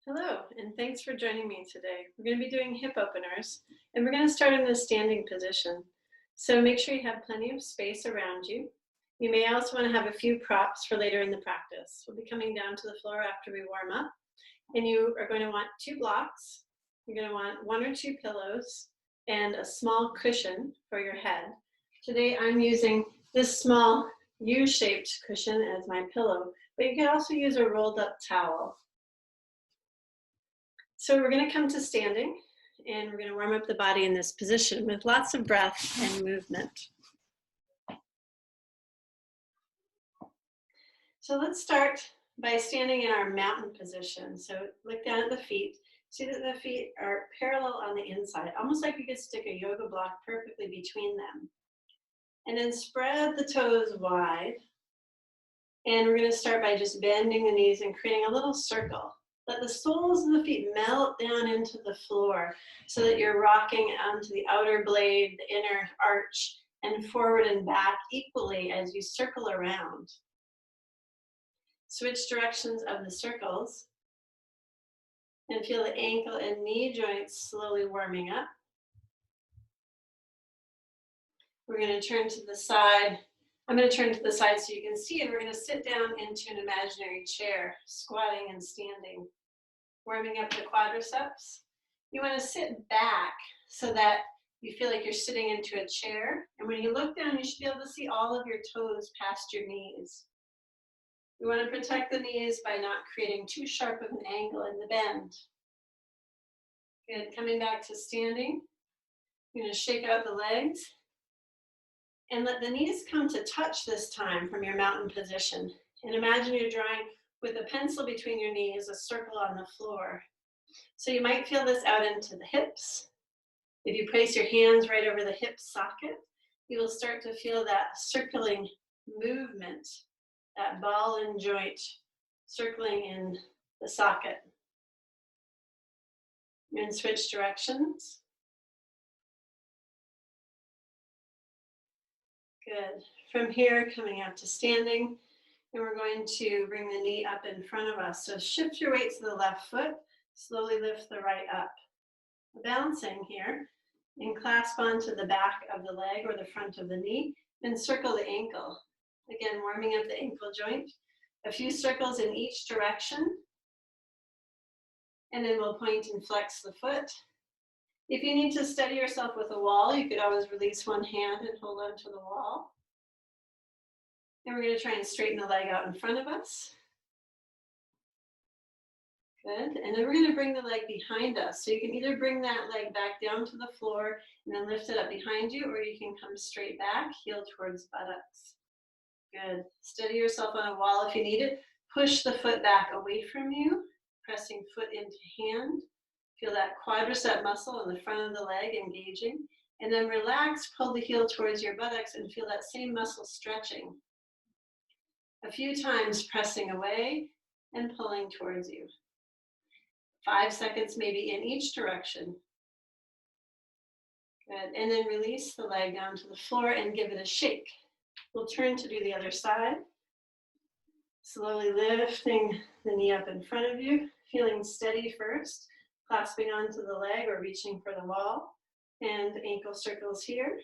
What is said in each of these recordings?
Hello, and thanks for joining me today. We're going to be doing hip openers, and we're going to start in a standing position. So make sure you have plenty of space around you. You may also want to have a few props for later in the practice. We'll be coming down to the floor after we warm up, and you are going to want two blocks. You're going to want one or two pillows and a small cushion for your head. Today I'm using this small U-shaped cushion as my pillow, but you can also use a rolled up towel. So we're going to come to standing, and we're going to warm up the body in this position with lots of breath and movement. So let's start by standing in our mountain position. So look down at the feet. See that the feet are parallel on the inside, almost like you could stick a yoga block perfectly between them. And then spread the toes wide. And we're going to start by just bending the knees and creating a little circle. Let the soles of the feet melt down into the floor so that you're rocking onto the outer blade, the inner arch, and forward and back equally as you circle around. Switch directions of the circles and feel the ankle and knee joints slowly warming up. We're going to turn to the side. I'm going to turn to the side so you can see, and we're going to sit down into an imaginary chair, squatting and standing. Warming up the quadriceps. You want to sit back so that you feel like you're sitting into a chair. And when you look down, you should be able to see all of your toes past your knees. You want to protect the knees by not creating too sharp of an angle in the bend. Good. Coming back to standing. You're going to shake out the legs and let the knees come to touch this time from your mountain position. And imagine you're drawing with a pencil between your knees, a circle on the floor. So you might feel this out into the hips. If you place your hands right over the hip socket, you will start to feel that circling movement, that ball and joint circling in the socket. And switch directions. Good. From here, coming out to standing, and we're going to bring the knee up in front of us. So shift your weight to the left foot, slowly lift the right up. Balancing here, and clasp onto the back of the leg or the front of the knee, and circle the ankle. Again, warming up the ankle joint. A few circles in each direction, and then we'll point and flex the foot. If you need to steady yourself with a wall, you could always release one hand and hold onto the wall. And we're going to try and straighten the leg out in front of us. Good. And then we're going to bring the leg behind us. So you can either bring that leg back down to the floor and then lift it up behind you, or you can come straight back, heel towards buttocks. Good. Steady yourself on a wall if you need it. Push the foot back away from you, pressing foot into hand. Feel that quadricep muscle in the front of the leg engaging. And then relax, pull the heel towards your buttocks and feel that same muscle stretching. A few times pressing away and pulling towards you. 5 seconds maybe in each direction. Good. And then release the leg down to the floor and give it a shake. We'll turn to do the other side. Slowly lifting the knee up in front of you, feeling steady first, clasping onto the leg or reaching for the wall, and ankle circles here.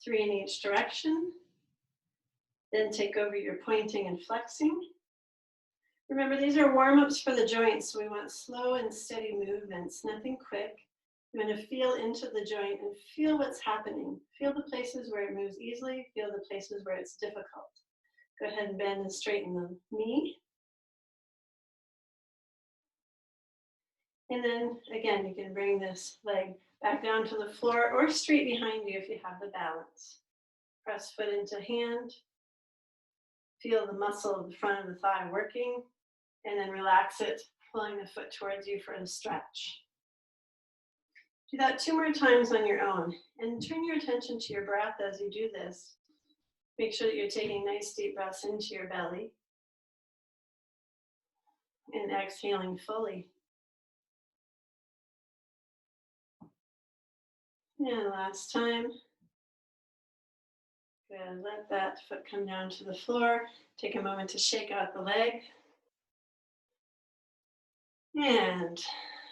3 in each direction. Then take over your pointing and flexing. Remember, these are warm-ups for the joints, so we want slow and steady movements, nothing quick. You're going to feel into the joint and feel what's happening. Feel the places where it moves easily, feel the places where it's difficult. Go ahead and bend and straighten the knee. And then, again, you can bring this leg back down to the floor or straight behind you if you have the balance. Press foot into hand. Feel the muscle of the front of the thigh working, and then relax it, pulling the foot towards you for a stretch. Do that 2 more times on your own, and turn your attention to your breath as you do this. Make sure that you're taking nice deep breaths into your belly, and exhaling fully. And last time. Good, let that foot come down to the floor. Take a moment to shake out the leg. And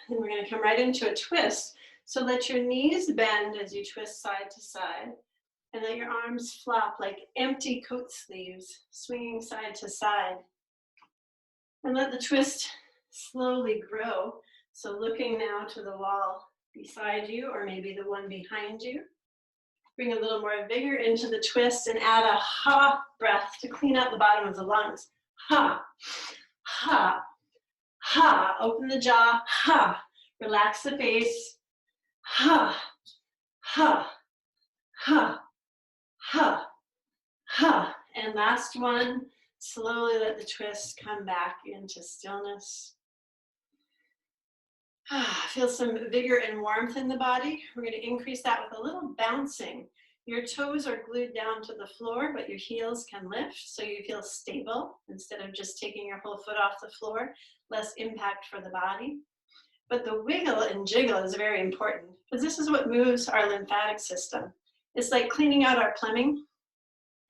then we're going to come right into a twist. So let your knees bend as you twist side to side, and let your arms flop like empty coat sleeves, swinging side to side. And let the twist slowly grow. So looking now to the wall beside you, or maybe the one behind you. Bring a little more vigor into the twist and add a ha breath to clean out the bottom of the lungs. Ha, ha, ha. Open the jaw, ha. Relax the face, ha, ha, ha, ha, ha. And last one, slowly let the twist come back into stillness. Feel some vigor and warmth in the body. We're going to increase that with a little bouncing. Your toes are glued down to the floor, but your heels can lift so you feel stable instead of just taking your whole foot off the floor. Less impact for the body. But the wiggle and jiggle is very important because this is what moves our lymphatic system. It's like cleaning out our plumbing,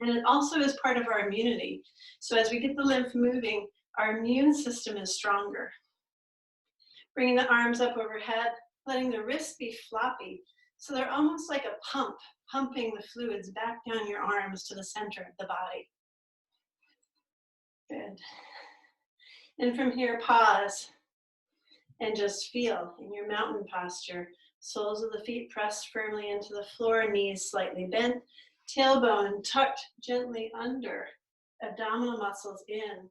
and it also is part of our immunity. So as we get the lymph moving, our immune system is stronger. Bringing the arms up overhead, letting the wrists be floppy. So they're almost like a pump, pumping the fluids back down your arms to the center of the body. Good. And from here, pause and just feel in your mountain posture. Soles of the feet pressed firmly into the floor, knees slightly bent, tailbone tucked gently under, abdominal muscles in,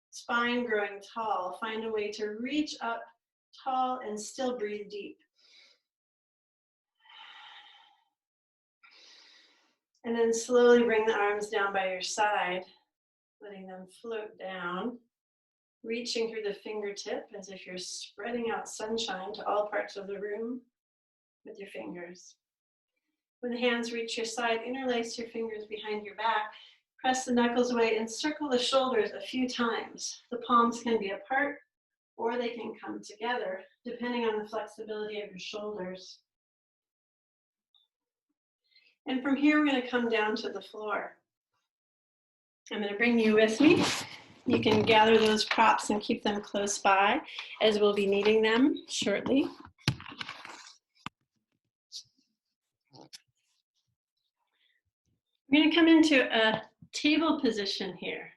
spine growing tall. Find a way to reach up tall and still breathe deep. And then slowly bring the arms down by your side, letting them float down, reaching through the fingertip as if you're spreading out sunshine to all parts of the room with your fingers. When the hands reach your side, interlace your fingers behind your back, press the knuckles away and circle the shoulders a few times. The palms can be apart or they can come together, depending on the flexibility of your shoulders. And from here, we're going to come down to the floor. I'm going to bring you with me. You can gather those props and keep them close by, as we'll be needing them shortly. We're going to come into a table position here.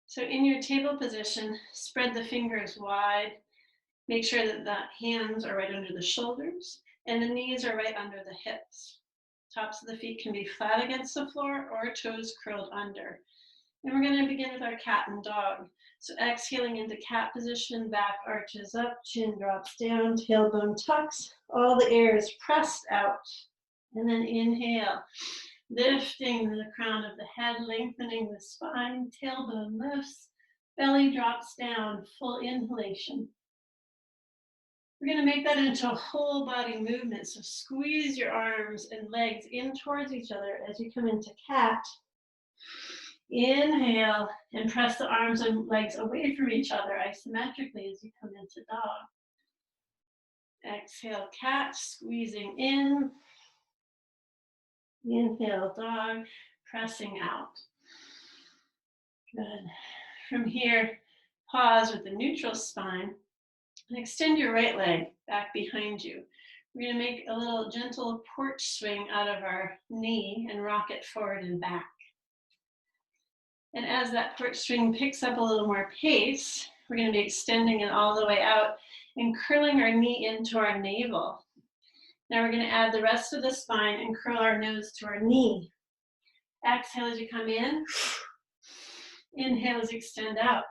So in your table position, spread the fingers wide. Make sure that the hands are right under the shoulders and the knees are right under the hips. Tops of the feet can be flat against the floor or toes curled under. And we're going to begin with our cat and dog. So exhaling into cat position, back arches up, chin drops down, tailbone tucks, all the air is pressed out. And then inhale, lifting the crown of the head, lengthening the spine, tailbone lifts, belly drops down, full inhalation. We're going to make that into a whole body movement. So squeeze your arms and legs in towards each other as you come into cat. Inhale and press the arms and legs away from each other isometrically as you come into dog. Exhale, cat, squeezing in. Inhale, dog, pressing out. Good. From here, pause with the neutral spine and extend your right leg back behind you. We're going to make a little gentle porch swing out of our knee and rock it forward and back. And as that porch swing picks up a little more pace, we're going to be extending it all the way out and curling our knee into our navel. Now we're going to add the rest of the spine and curl our nose to our knee. Exhale as you come in. Inhale as you extend out.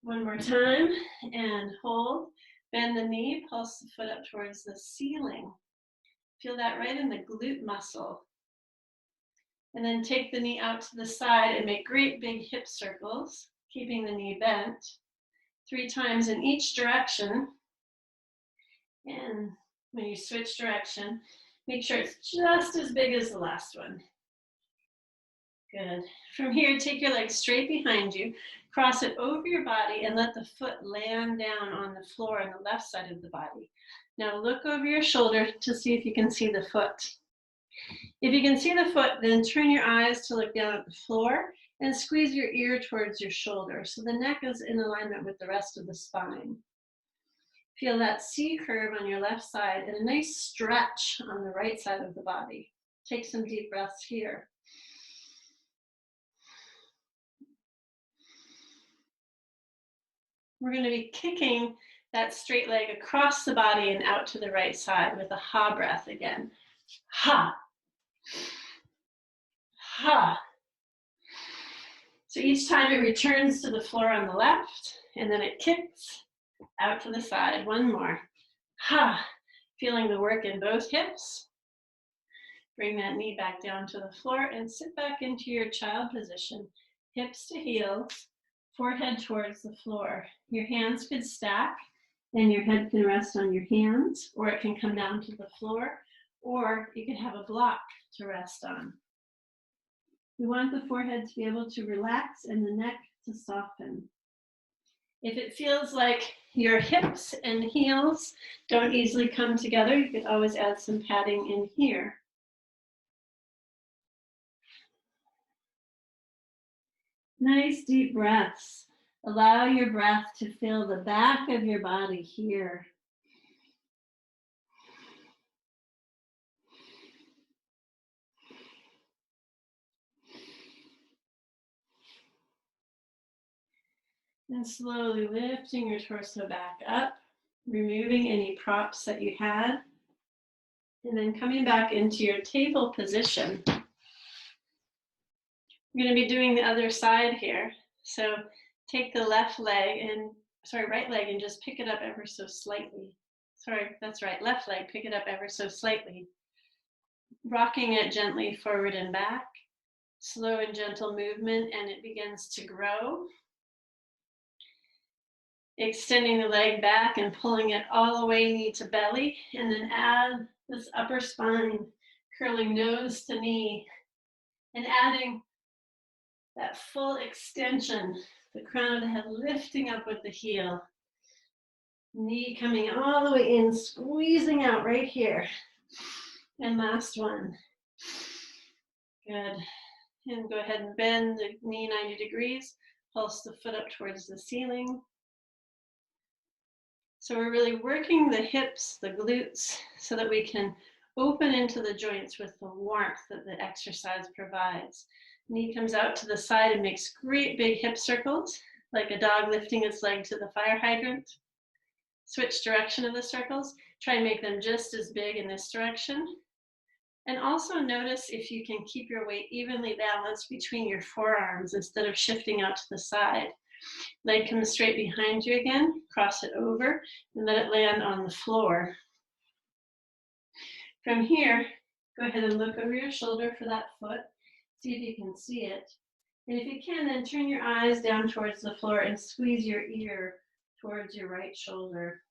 One more time and hold. Bend the knee, pulse the foot up towards the ceiling. Feel that right in the glute muscle. And then take the knee out to the side and make great big hip circles, keeping the knee bent. 3 times in each direction. And when you switch direction, make sure it's just as big as the last one. Good. From here, take your legs straight behind you, cross it over your body, and let the foot land down on the floor on the left side of the body. Now look over your shoulder to see if you can see the foot. If you can see the foot, then turn your eyes to look down at the floor and squeeze your ear towards your shoulder so the neck is in alignment with the rest of the spine. Feel that C curve on your left side and a nice stretch on the right side of the body. Take some deep breaths here. We're going to be kicking that straight leg across the body and out to the right side with a ha breath again. Ha. Ha. So each time it returns to the floor on the left, and then it kicks out to the side. One more. Ha. Feeling the work in both hips. Bring that knee back down to the floor and sit back into your child position. Hips to heels, forehead towards the floor. Your hands could stack and your head can rest on your hands, or it can come down to the floor, or you could have a block to rest on. We want the forehead to be able to relax and the neck to soften. If it feels like your hips and heels don't easily come together, you could always add some padding in here. Nice deep breaths. Allow your breath to fill the back of your body here. And slowly lifting your torso back up, removing any props that you had, and then coming back into your table position. We're going to be doing the other side here. So take the right leg and just pick it up ever so slightly. Sorry, that's right, left leg, pick it up ever so slightly. Rocking it gently forward and back. Slow and gentle movement, and it begins to grow. Extending the leg back and pulling it all the way knee to belly, and then add this upper spine, curling nose to knee, and adding that full extension, the crown of the head lifting up with the heel. Knee coming all the way in, squeezing out right here. And last one. Good. And go ahead and bend the knee 90 degrees. Pulse the foot up towards the ceiling. So we're really working the hips, the glutes, so that we can open into the joints with the warmth that the exercise provides. Knee comes out to the side and makes great big hip circles, like a dog lifting its leg to the fire hydrant. Switch direction of the circles. Try and make them just as big in this direction. And also notice if you can keep your weight evenly balanced between your forearms instead of shifting out to the side. Leg comes straight behind you again, cross it over, and let it land on the floor. From here, go ahead and look over your shoulder for that foot. See if you can see it. And if you can, then turn your eyes down towards the floor and squeeze your ear towards your right shoulder.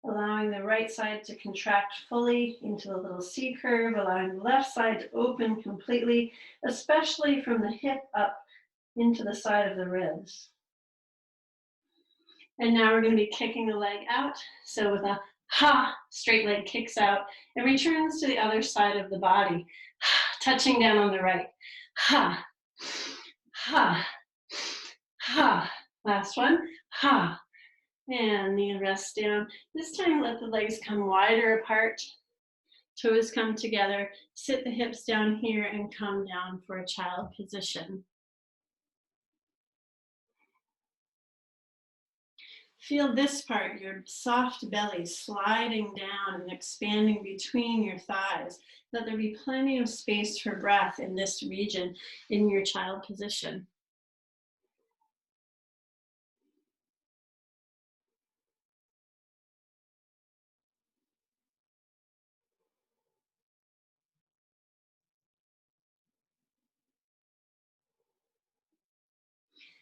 Allowing the right side to contract fully into the little C curve, allowing the left side to open completely, especially from the hip up into the side of the ribs. And now we're going to be kicking the leg out. So with a ha, straight leg kicks out and returns to the other side of the body, touching down on the right. Ha, ha, ha. Last one, ha. And knee rest down. This time let the legs come wider apart. Toes come together. Sit the hips down here and come down for a child position. Feel this part, your soft belly sliding down and expanding between your thighs. Let there be plenty of space for breath in this region in your child position.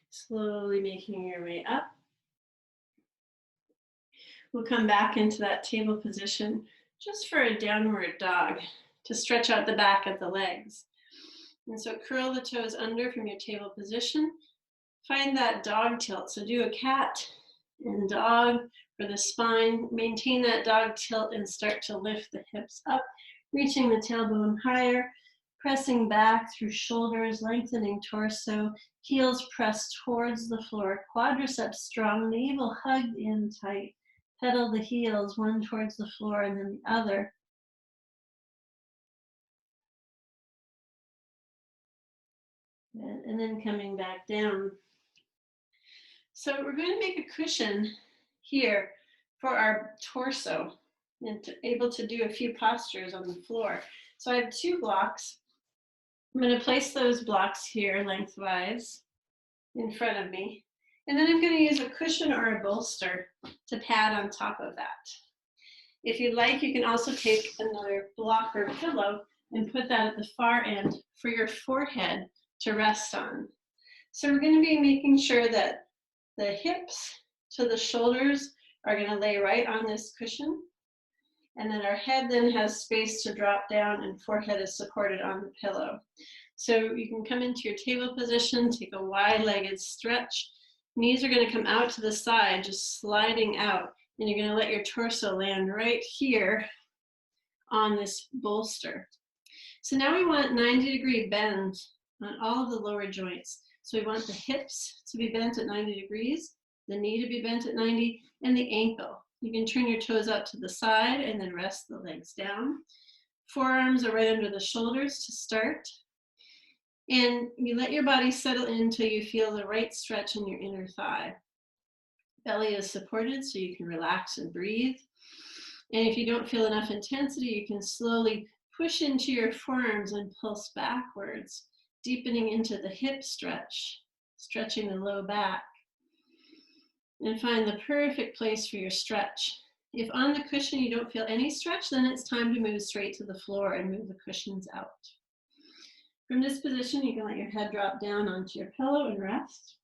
Slowly making your way up. We'll come back into that table position just for a downward dog to stretch out the back of the legs. And so curl the toes under from your table position. Find that dog tilt. So do a cat and dog for the spine. Maintain that dog tilt and start to lift the hips up, reaching the tailbone higher, pressing back through shoulders, lengthening torso, heels pressed towards the floor, quadriceps strong, navel hugged in tight. Pedal the heels, one towards the floor and then the other. And then coming back down. So we're going to make a cushion here for our torso and able to do a few postures on the floor. So I have 2 blocks. I'm going to place those blocks here lengthwise in front of me. And then I'm going to use a cushion or a bolster to pad on top of that. If you'd like, you can also take another block or pillow and put that at the far end for your forehead to rest on. So we're going to be making sure that the hips to the shoulders are going to lay right on this cushion. And then our head then has space to drop down and forehead is supported on the pillow. So you can come into your table position, take a wide-legged stretch. Knees are going to come out to the side, just sliding out. And you're going to let your torso land right here on this bolster. So now we want 90-degree bends on all of the lower joints. So we want the hips to be bent at 90 degrees, the knee to be bent at 90, and the ankle. You can turn your toes out to the side and then rest the legs down. Forearms are right under the shoulders to start. And you let your body settle in until you feel the right stretch in your inner thigh. Belly is supported so you can relax and breathe. And if you don't feel enough intensity, you can slowly push into your forearms and pulse backwards, deepening into the hip stretch, stretching the low back. And find the perfect place for your stretch. If on the cushion you don't feel any stretch, then it's time to move straight to the floor and move the cushions out. From this position, you can let your head drop down onto your pillow and rest.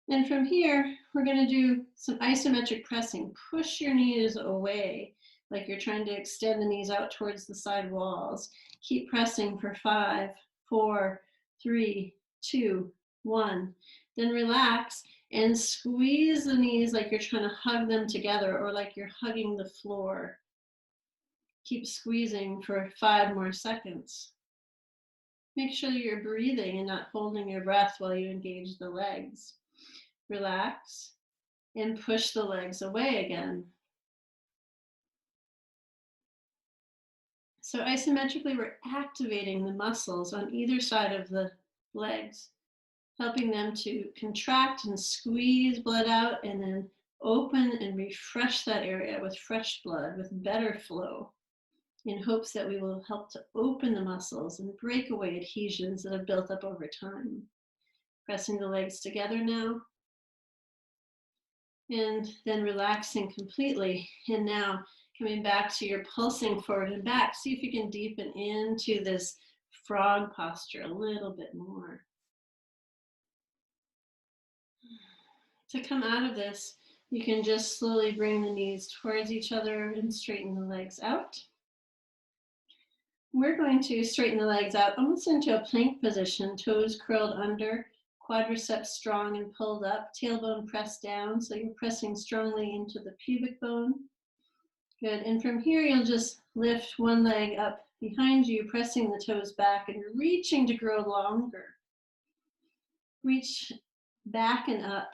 And from here, we're going to do some isometric pressing. Push your knees away, like you're trying to extend the knees out towards the side walls. Keep pressing for 5, 4, 3, 2, 1. Then relax and squeeze the knees like you're trying to hug them together or like you're hugging the floor. Keep squeezing for 5 more seconds. Make sure you're breathing and not holding your breath while you engage the legs. Relax and push the legs away again. So isometrically, we're activating the muscles on either side of the legs, helping them to contract and squeeze blood out and then open and refresh that area with fresh blood, with better flow, in hopes that we will help to open the muscles and break away adhesions that have built up over time. Pressing the legs together now. And then relaxing completely. And now coming back to your pulsing forward and back. See if you can deepen into this frog posture a little bit more. To come out of this, you can just slowly bring the knees towards each other and straighten the legs out. We're going to straighten the legs out almost into a plank position, toes curled under, quadriceps strong and pulled up, tailbone pressed down, so you're pressing strongly into the pubic bone. Good, and from here you'll just lift one leg up behind you, pressing the toes back and reaching to grow longer. Reach back and up,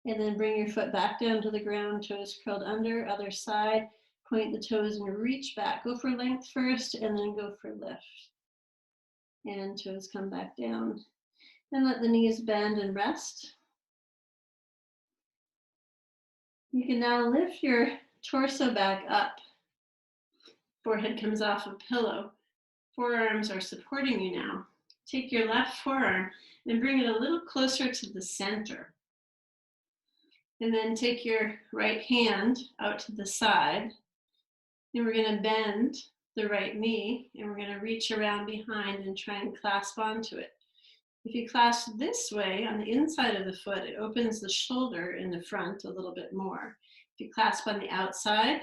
and then bring your foot back down to the ground, toes curled under, other side. Point the toes and reach back. Go for length first and then go for lift. And toes come back down. And let the knees bend and rest. You can now lift your torso back up. Forehead comes off a pillow. Forearms are supporting you now. Take your left forearm and bring it a little closer to the center. And then take your right hand out to the side. And we're going to bend the right knee and we're going to reach around behind and try and clasp onto it. If you clasp this way on the inside of the foot, it opens the shoulder in the front a little bit more. If you clasp on the outside,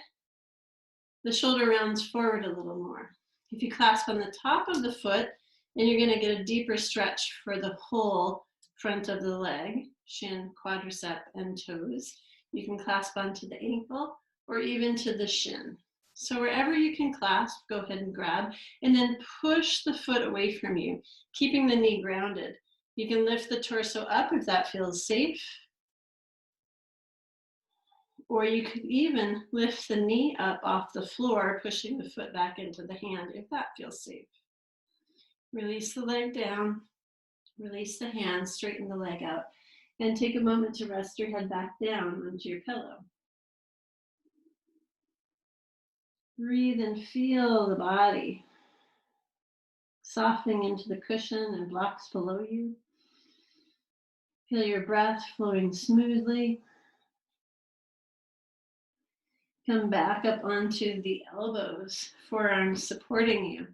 the shoulder rounds forward a little more. If you clasp on the top of the foot, then you're going to get a deeper stretch for the whole front of the leg, shin, quadricep, and toes. You can clasp onto the ankle or even to the shin. So wherever you can clasp, go ahead and grab, and then push the foot away from you, keeping the knee grounded. You can lift the torso up if that feels safe, or you could even lift the knee up off the floor, pushing the foot back into the hand if that feels safe. Release the leg down, release the hand, straighten the leg out, and take a moment to rest your head back down onto your pillow. Breathe and feel the body softening into the cushion and blocks below you. Feel your breath flowing smoothly. Come back up onto the elbows, forearms supporting you.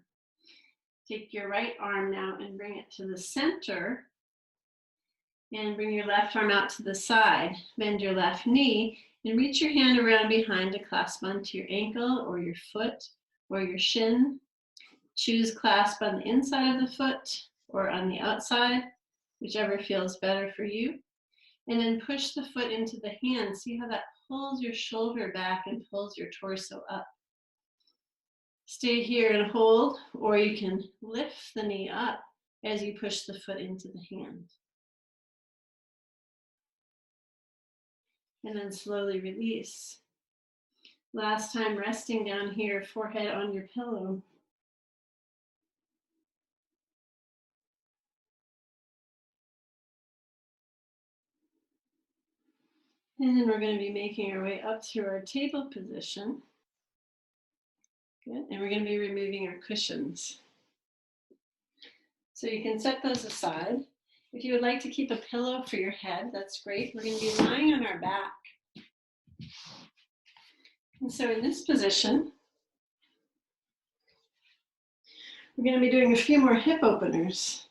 Take your right arm now and bring it to the center. And bring your left arm out to the side. Bend your left knee and reach your hand around behind to clasp onto your ankle or your foot or your shin. Choose clasp on the inside of the foot or on the outside, whichever feels better for you. And then push the foot into the hand. See how that pulls your shoulder back and pulls your torso up. Stay here and hold, or you can lift the knee up as you push the foot into the hand. And then slowly release. Last time, resting down here, forehead on your pillow. And then we're going to be making our way up through our table position. Good. And we're going to be removing our cushions. So you can set those aside. If you would like to keep a pillow for your head, that's great. We're going to be lying on our back. And so in this position, we're going to be doing a few more hip openers.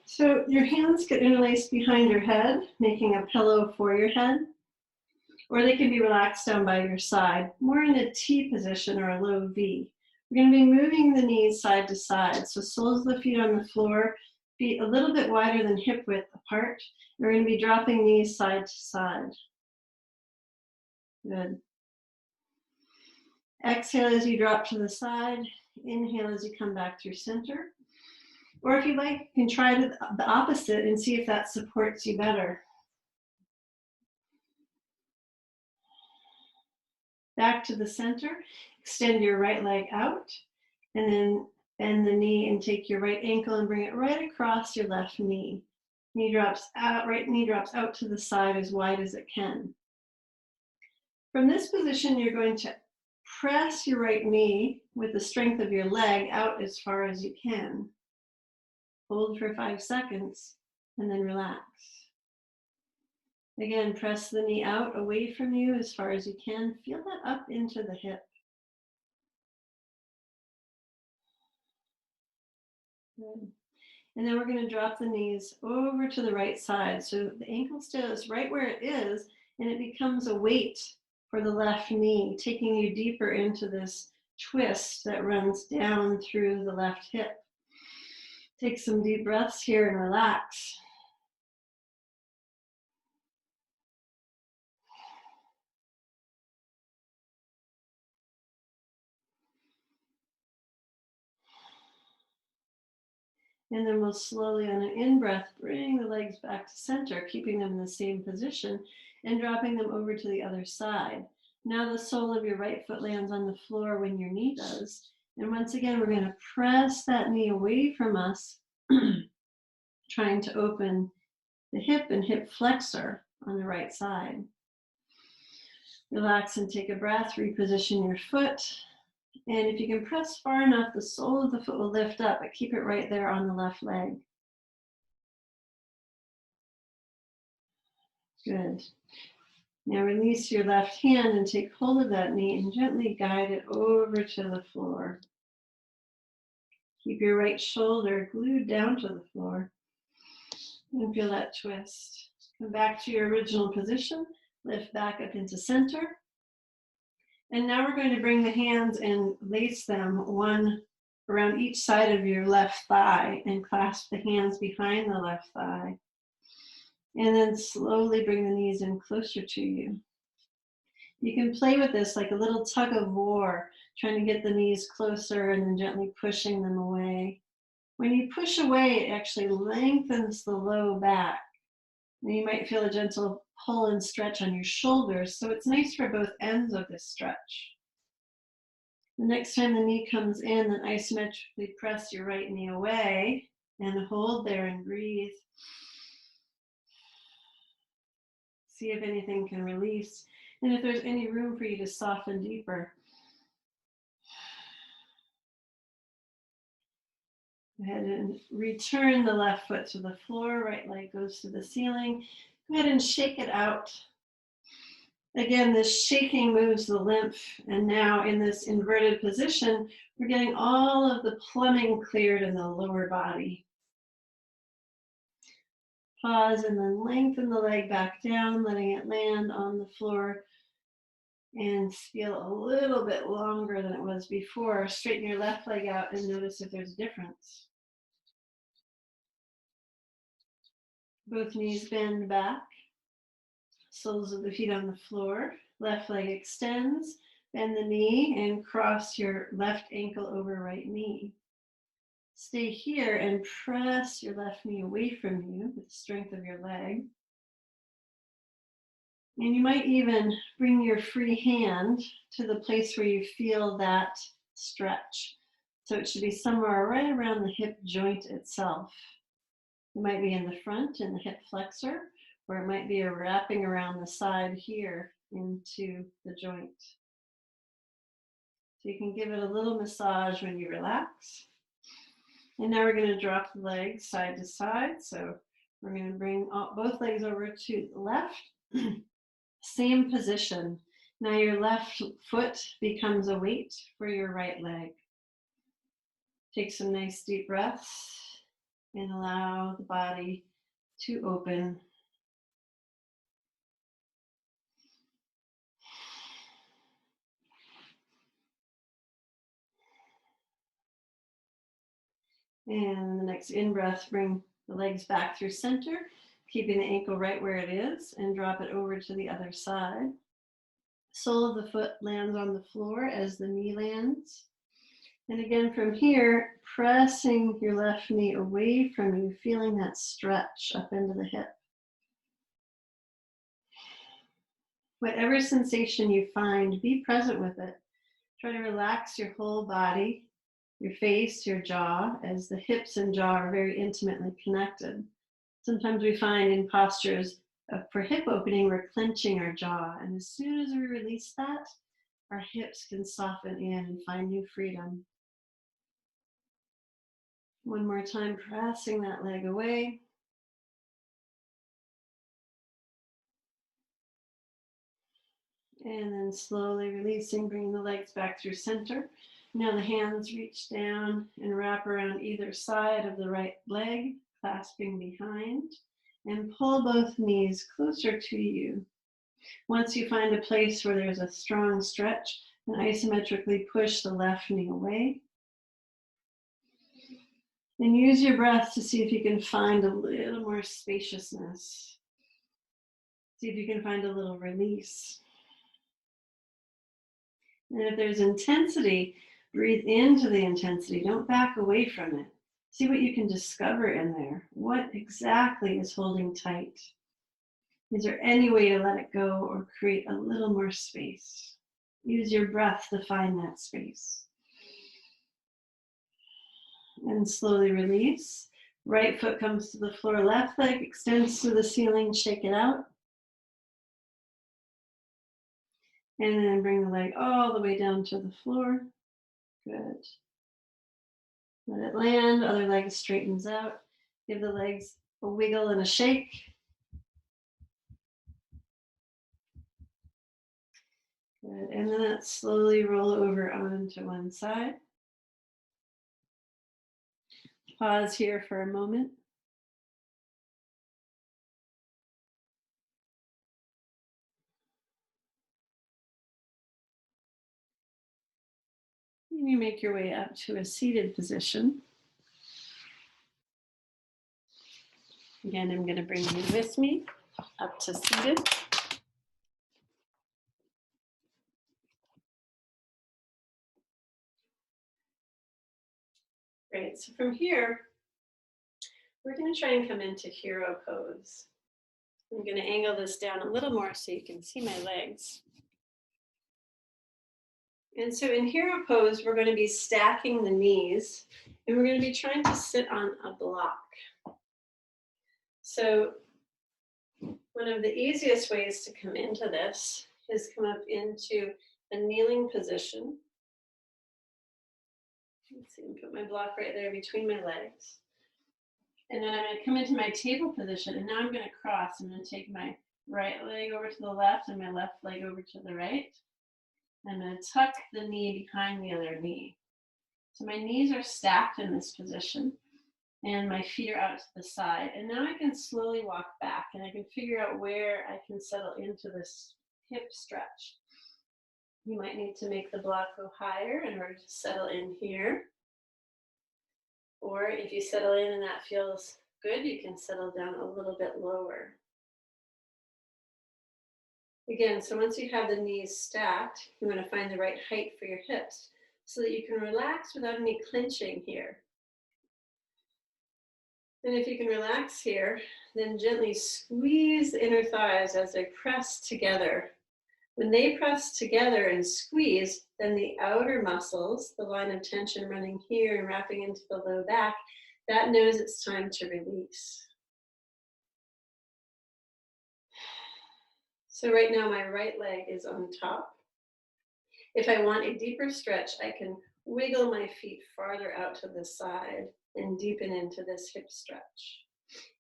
So your hands get interlaced behind your head, making a pillow for your head, or they can be relaxed down by your side, more in a T position or a low V. We're going to be moving the knees side to side. So soles of the feet on the floor, feet a little bit wider than hip width apart. And we're going to be dropping knees side to side. Good. Exhale as you drop to the side. Inhale as you come back through center. Or if you like, you can try the opposite and see if that supports you better. Back to the center. Extend your right leg out. And then bend the knee and take your right ankle and bring it right across your left knee. Knee drops out, right knee drops out to the side as wide as it can. From this position, you're going to press your right knee with the strength of your leg out as far as you can. Hold for 5 seconds and then relax. Again, press the knee out away from you as far as you can. Feel that up into the hip. Good. And then we're going to drop the knees over to the right side. So the ankle stays right where it is, and it becomes a weight for the left knee, taking you deeper into this twist that runs down through the left hip. Take some deep breaths here and relax. And then we'll slowly, on an in-breath, bring the legs back to center, keeping them in the same position and dropping them over to the other side. Now the sole of your right foot lands on the floor when your knee does. And once again, we're going to press that knee away from us, trying to open the hip and hip flexor on the right side. Relax and take a breath, reposition your foot. And if you can press far enough, the sole of the foot will lift up, but keep it right there on the left leg. Good. Now release your left hand and take hold of that knee and gently guide it over to the floor. Keep your right shoulder glued down to the floor and feel that twist. Come back to your original position, lift back up into center. And now we're going to bring the hands and lace them one around each side of your left thigh and clasp the hands behind the left thigh. And then slowly bring the knees in closer to you. You can play with this like a little tug of war, trying to get the knees closer and then gently pushing them away. When you push away, it actually lengthens the low back. And you might feel a gentle pull and stretch on your shoulders. So it's nice for both ends of this stretch. The next time the knee comes in, then isometrically press your right knee away and hold there and breathe. See if anything can release, and if there's any room for you to soften deeper. Go ahead and return the left foot to the floor, right leg goes to the ceiling. Go ahead and shake it out. Again, this shaking moves the lymph, and now in this inverted position, we're getting all of the plumbing cleared in the lower body. Pause and then lengthen the leg back down, letting it land on the floor and feel a little bit longer than it was before. Straighten your left leg out and notice if there's a difference. Both knees bend back, soles of the feet on the floor, left leg extends, bend the knee and cross your left ankle over right knee. Stay here and press your left knee away from you with the strength of your leg. And you might even bring your free hand to the place where you feel that stretch. So it should be somewhere right around the hip joint itself. It might be in the front, in the hip flexor, or it might be wrapping around the side here into the joint. So you can give it a little massage when you relax. And now we're going to drop the legs side to side. So we're going to bring both legs over to the left. Same position. Now your left foot becomes a weight for your right leg. Take some nice deep breaths and allow the body to open. And the next in-breath, bring the legs back through center, keeping the ankle right where it is, and drop it over to the other side. Sole of the foot lands on the floor as the knee lands. And again from here, pressing your left knee away from you, feeling that stretch up into the hip. Whatever sensation you find, be present with it. Try to relax your whole body, your face, your jaw, as the hips and jaw are very intimately connected. Sometimes we find in postures for hip opening, we're clenching our jaw. And as soon as we release that, our hips can soften in and find new freedom. One more time, pressing that leg away. And then slowly releasing, bringing the legs back through center. Now the hands reach down and wrap around either side of the right leg, clasping behind, and pull both knees closer to you. Once you find a place where there's a strong stretch, then isometrically push the left knee away. And use your breath to see if you can find a little more spaciousness. See if you can find a little release. And if there's intensity, breathe into the intensity. Don't back away from it. See what you can discover in there. What exactly is holding tight? Is there any way to let it go or create a little more space? Use your breath to find that space. And slowly release. Right foot comes to the floor, left leg extends to the ceiling, shake it out. And then bring the leg all the way down to the floor. Good. Let it land, other leg straightens out. Give the legs a wiggle and a shake. Good. And then slowly roll over onto one side. Pause here for a moment. And you make your way up to a seated position. Again, I'm going to bring you with me up to seated. Great, so from here, we're going to try and come into hero pose. I'm going to angle this down a little more so you can see my legs. And so in hero pose, we're going to be stacking the knees, and we're going to be trying to sit on a block. So one of the easiest ways to come into this is come up into a kneeling position. Let's see, and put my block right there between my legs. And then I'm going to come into my table position, and now I'm going to cross. I'm going to take my right leg over to the left and my left leg over to the right. I'm going to tuck the knee behind the other knee. So my knees are stacked in this position, and my feet are out to the side. And now I can slowly walk back, and I can figure out where I can settle into this hip stretch. You might need to make the block go higher in order to settle in here. Or if you settle in and that feels good, you can settle down a little bit lower. Again, so once you have the knees stacked, you want to find the right height for your hips so that you can relax without any clenching here. And if you can relax here, then gently squeeze the inner thighs as they press together. When they press together and squeeze, then the outer muscles, the line of tension running here and wrapping into the low back, that knows it's time to release. So right now my right leg is on top. If I want a deeper stretch, I can wiggle my feet farther out to the side and deepen into this hip stretch.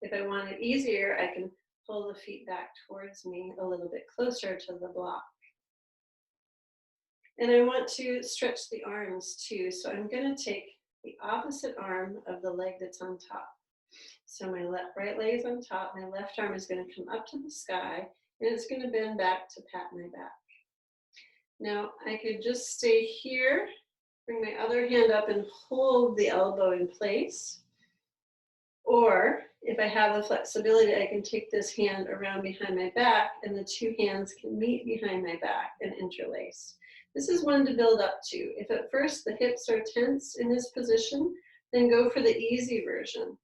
If I want it easier, I can pull the feet back towards me a little bit closer to the block. And I want to stretch the arms too, so I'm going to take the opposite arm of the leg that's on top. So my right leg is on top, my left arm is going to come up to the sky, and it's going to bend back to pat my back. Now I could just stay here, bring my other hand up and hold the elbow in place. Or if I have the flexibility, I can take this hand around behind my back, and the two hands can meet behind my back and interlace. This is one to build up to. If at first the hips are tense in this position, then go for the easy version.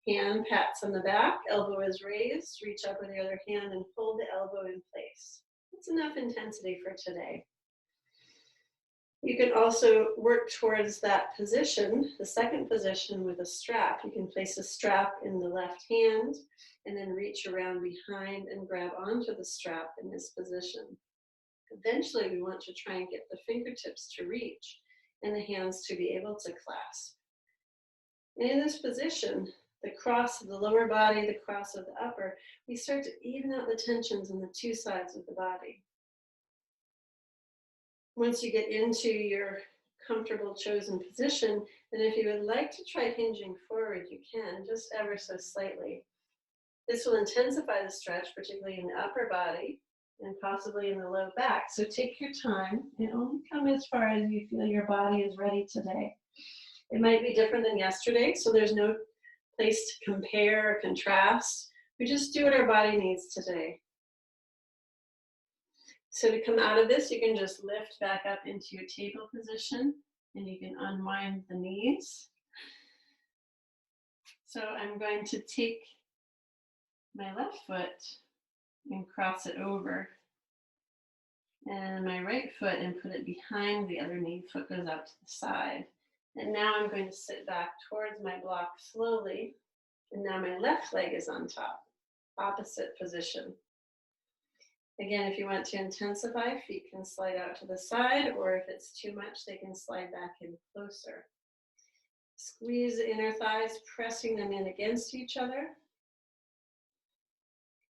Hand pats on the back, elbow is raised, reach up with the other hand and hold the elbow in place. That's enough intensity for today. You can also work towards that position, the second position, with a strap. You can place a strap in the left hand and then reach around behind and grab onto the strap in this position. Eventually, we want to try and get the fingertips to reach and the hands to be able to clasp. And in this position, the cross of the lower body, the cross of the upper, we start to even out the tensions on the two sides of the body. Once you get into your comfortable chosen position, then if you would like to try hinging forward, you can, just ever so slightly. This will intensify the stretch, particularly in the upper body and possibly in the low back. So take your time and only come as far as you feel your body is ready today. It might be different than yesterday, so there's no place to compare or contrast. We just do what our body needs today. So to come out of this, you can just lift back up into your table position, and you can unwind the knees. So I'm going to take my left foot and cross it over, and my right foot and put it behind the other knee. Foot goes out to the side. And now I'm going to sit back towards my block slowly, and now my left leg is on top, opposite position. Again, if you want to intensify, feet can slide out to the side, or if it's too much, they can slide back in closer. Squeeze the inner thighs, pressing them in against each other.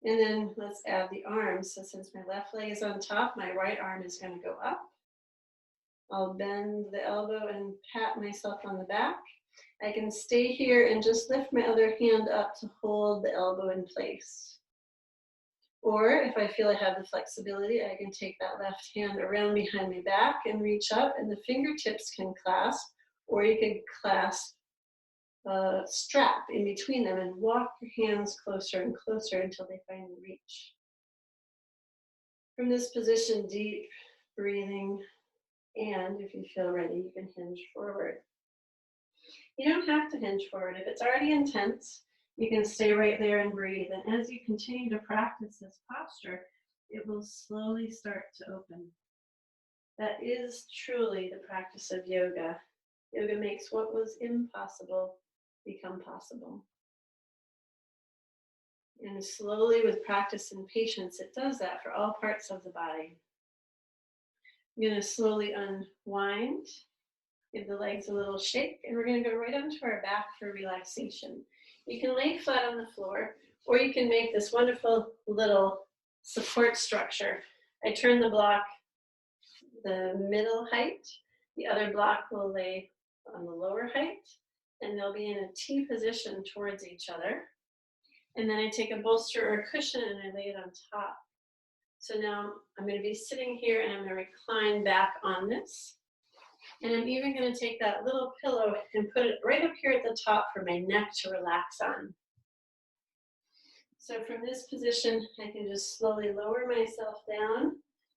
And then let's add the arms. So since my left leg is on top, my right arm is going to go up. I'll bend the elbow and pat myself on the back. I can stay here and just lift my other hand up to hold the elbow in place. Or if I feel I have the flexibility, I can take that left hand around behind my back and reach up, and the fingertips can clasp, or you can clasp strap in between them and walk your hands closer and closer until they finally reach. From this position, deep breathing, and if you feel ready, you can hinge forward. You don't have to hinge forward. If it's already intense, you can stay right there and breathe. And as you continue to practice this posture, it will slowly start to open. That is truly the practice of yoga. Yoga makes what was impossible become possible. And slowly, with practice and patience, it does that for all parts of the body. I'm going to slowly unwind, give the legs a little shake, and we're going to go right onto our back for relaxation. You can lay flat on the floor, or you can make this wonderful little support structure. I turn the block the middle height, the other block will lay on the lower height, and they'll be in a T position towards each other. And then I take a bolster or a cushion and I lay it on top. So now I'm going to be sitting here and I'm going to recline back on this. And I'm even going to take that little pillow and put it right up here at the top for my neck to relax on. So from this position, I can just slowly lower myself down,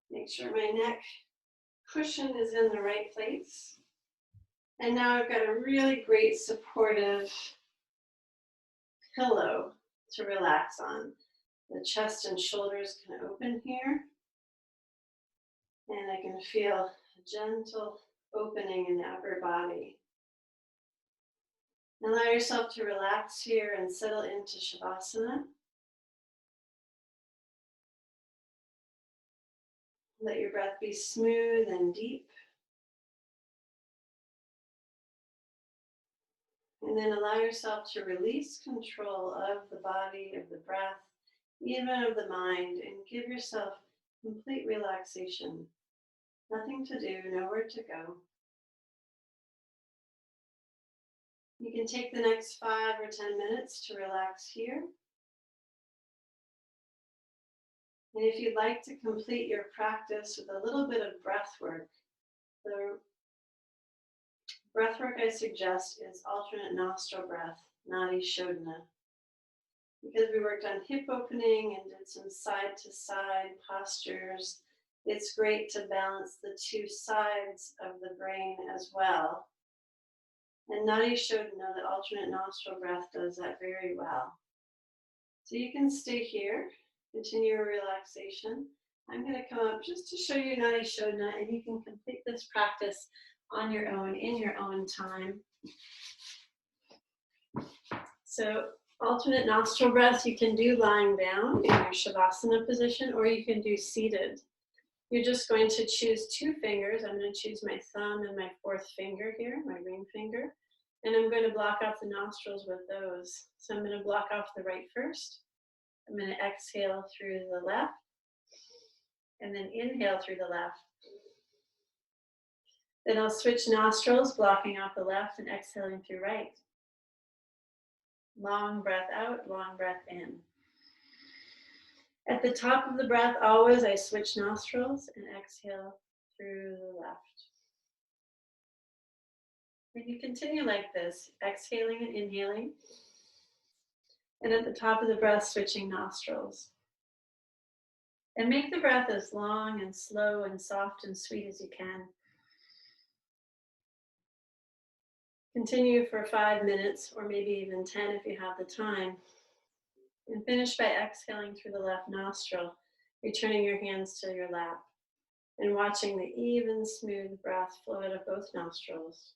make sure my neck cushion is in the right place. And now I've got a really great supportive pillow to relax on. The chest and shoulders can open here. And I can feel a gentle opening in the upper body. Allow yourself to relax here and settle into Shavasana. Let your breath be smooth and deep. And then allow yourself to release control of the body, of the breath, even of the mind, and give yourself complete relaxation. Nothing to do, nowhere to go. You can take the next 5 or 10 minutes to relax here. And if you'd like to complete your practice with a little bit of breath work, the breath work I suggest is alternate nostril breath, Nadi Shodhana. Because we worked on hip opening and did some side to side postures, it's great to balance the two sides of the brain as well. And Nadi Shodhana, the alternate nostril breath, does that very well. So you can stay here, continue your relaxation. I'm going to come up just to show you Nadi Shodhana, and you can complete this practice on your own, in your own time. So alternate nostril breath you can do lying down in your Shavasana position, or you can do seated. You're just going to choose 2 fingers. I'm going to choose my thumb and my 4th finger here, my ring finger. And I'm going to block off the nostrils with those. So I'm going to block off the right first. I'm going to exhale through the left. And then inhale through the left. Then I'll switch nostrils, blocking off the left and exhaling through right. Long breath out, long breath in. At the top of the breath, always I switch nostrils and exhale through the left. And you continue like this, exhaling and inhaling. And at the top of the breath, switching nostrils. And make the breath as long and slow and soft and sweet as you can. Continue for 5 minutes, or maybe even 10 if you have the time. And finish by exhaling through the left nostril, returning your hands to your lap, and watching the even, smooth breath flow out of both nostrils.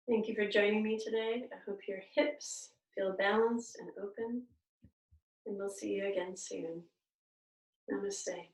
Thank you for joining me today. I hope your hips feel balanced and open, and we'll see you again soon. Namaste.